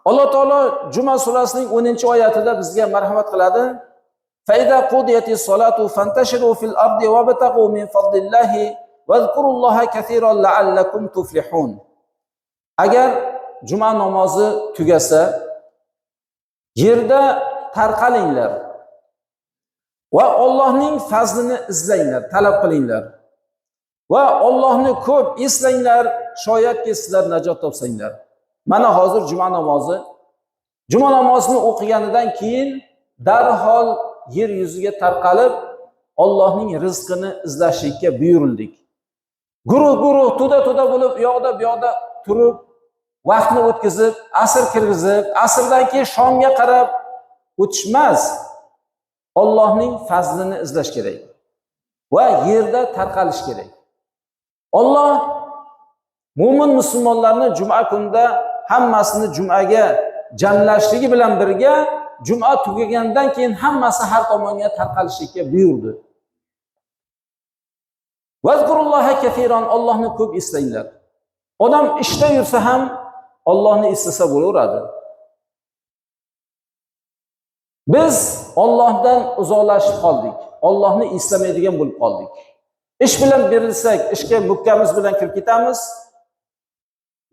Alloh taolo Juma surasining 10-oyatida bizga marhamat qiladi. Fa qudiyatis solatu fantashiru fil ardi wabtaghu min fadlillahi wazkurulloha katiran la'allakum tuflihun. Agar Juma namozi tugasa, yerda tarqalinglar va Allohning fazlini izlanglar, talab qilinglar. Va Allohni ko'p eslanglar, shoyatki sizlar najot topsanglar. Mana hozir Juma namozini o'qiganidan keyin darhol yer yuziga tarqalib Allohning rizqini izlashga buyurildik. Guruh to'da bo'lib bu yoqda turib, vaqtni o'tkazib, asr kirgizib, asrdan keyin shomga qarab o'tishmas. Allohning fazlini izlash kerak va yerda tarqalish kerak. Alloh mo'min musulmonlarni juma kunida hammasini jumaga jamlashligi bilan birga juma tugagandan keyin hammasi har tomonga tarqalishga buyurdi. Vazkurulloha katiran, Allohni ko'p eslanglar. Odam ishda yursa ham Allohni eslasa bo'laveradi. Biz Allohdan uzoqlashib qoldik. Allohni eslamaydigan bo'lib qoldik. Ish bilan berilsak, ishga mukkamiz bilan kirib ketamiz.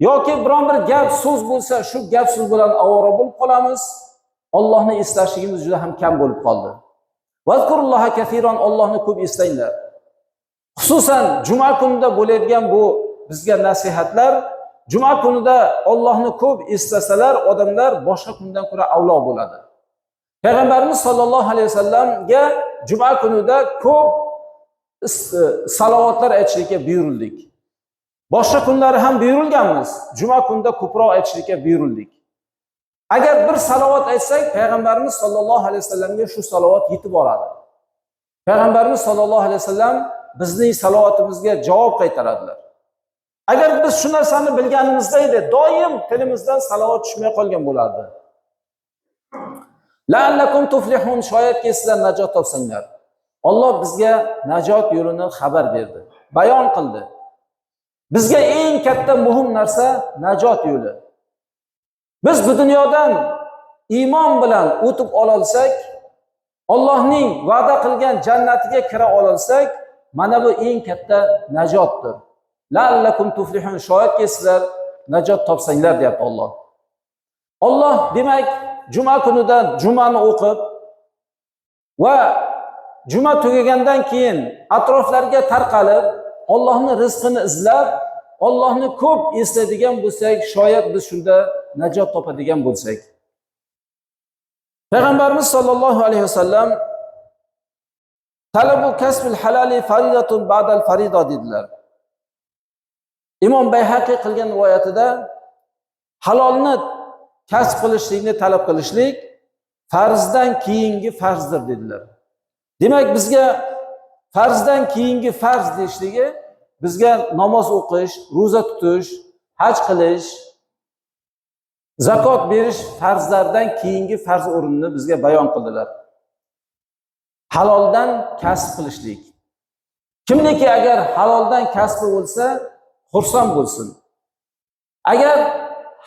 Yoki biron bir gap so'z bo'lsa, shu gap so'z bilan ovora bo'lib qolamiz. Allohni eslashligimiz juda ham kam bo'lib qoldi. Vazkurulloha katiran, Allohni ko'p eslanglar. Xususan juma kunida bo'ladigan bu bizga nasihatlar, juma kunida Allohni ko'p eslasalar, odamlar boshqa kundan ko'ra avlo bo'ladi. Payg'ambarimiz sollallohu alayhi vasallamga juma kunida ko'p salovatlar aytishga buyurildik. Boshqa kunlari ham buyurilganmiz. Juma kunida ko'proq aytishga buyurildik. Agar bir salovat aytsak, payg'ambarimiz sollallohu alayhi vasallamga shu salovat yetib boradi. Payg'ambarimiz sollallohu alayhi vasallam bizning salovatimizga javob qaytaradilar. Agar biz shu narsani bilganimizda edi, doim tilimizdan salovat tushmay qolgan bo'lardi. La'allakum tuflihun, shoyatki sizlar najot topsanglar. Alloh bizga najot yo'lini xabar berdi, bayon qildi. Bizga eng katta muhim narsa najot yo'li. Biz bu dunyodan iymon bilan o'tib ololsak, Allohning va'da qilgan jannatiga kira ololsak, mana bu eng katta najotdir. La'allakum tuflihun, shoyatki sizlar najot topsanglar deyapti Alloh. Alloh demak juma kunida jumani o'qib va juma tugagandan keyin atroflarga tarqalib Allohning rizqini izlab, Allohni ko'p eslaydigan bo'lsak, shoyat biz shunda najot topadigan bo'lsak. Payg'ambarimiz sollallohu alayhi vasallam talabu kasbil halali faridatun ba'dal farida dedilar. Imom Bayhaqiy qilgan rivoyatida halolni kasb qilishlikni talab qilishlik farzdan keyingi farzdir dedilar. Demak bizga farzdan keyingi farz deyishligi bizga namoz o'qish, roza tutish, haj qilish, zakot berish farzlardan keyingi farz o'rinni bizga bayon qildilar. Haloldan kasb qilishlik. Kimniki agar haloldan kasbi bo'lsa, xursand bo'lsin. Agar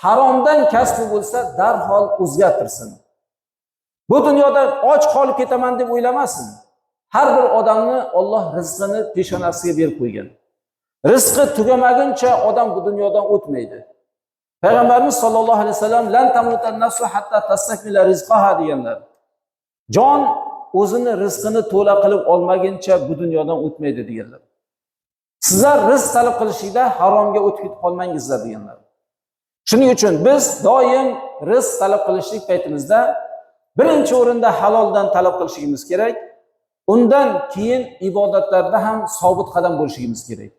haromdan kasbi bo'lsa, darhol o'zgartirsin. Bu dunyoda och qolib ketaman deb o'ylamasin. Har bir odamni Alloh rizqini peshonasiga berib qo'ygan. Rizqi tugamaguncha odam bu dunyodan o'tmaydi. Payg'ambarimiz sollallohu alayhi vasallam lan tamutan nafsu hatta tastakmila rizqaha deganlar. Jon o'zini rizqini to'la qilib olmaguncha bu dunyodan o'tmaydi deganlar. Sizlar rizq talab qilishingda haromga o'tib ketib qolmangizlar deganlar. Shuning uchun biz doim rizq talab qilishlik paytimizda birinchi o'rinda haloldan talab qilishimiz kerak. Undan keyin ibodatlarda ham sobit qadam bo'lishimiz kerak.